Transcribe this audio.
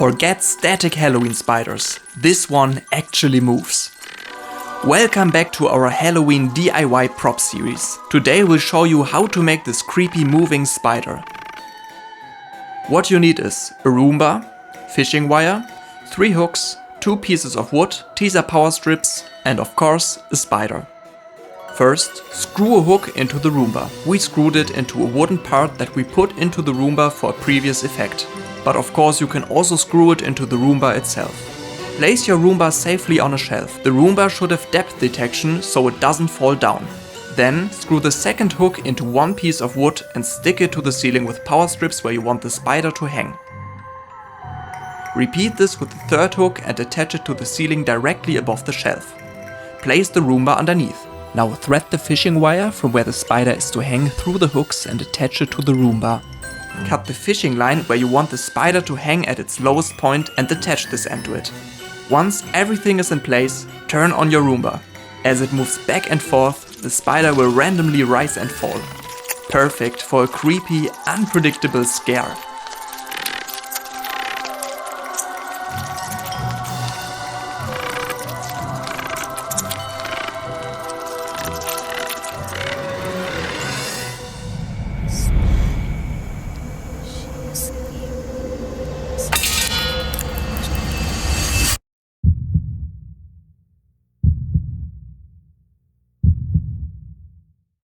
Forget static Halloween spiders, this one actually moves. Welcome back to our Halloween DIY prop series. Today we'll show you how to make this creepy moving spider. What you need is a Roomba, fishing wire, 3 hooks, 2 pieces of wood, teaser power strips, and of course a spider. First, screw a hook into the Roomba. We screwed it into a wooden part that we put into the Roomba for a previous effect. But of course you can also screw it into the Roomba itself. Place your Roomba safely on a shelf. The Roomba should have depth detection so it doesn't fall down. Then screw the second hook into one piece of wood and stick it to the ceiling with power strips where you want the spider to hang. Repeat this with the third hook and attach it to the ceiling directly above the shelf. Place the Roomba underneath. Now thread the fishing wire from where the spider is to hang through the hooks and attach it to the Roomba. Cut the fishing line where you want the spider to hang at its lowest point and attach this end to it. Once everything is in place, turn on your Roomba. As it moves back and forth, the spider will randomly rise and fall. Perfect for a creepy, unpredictable scare.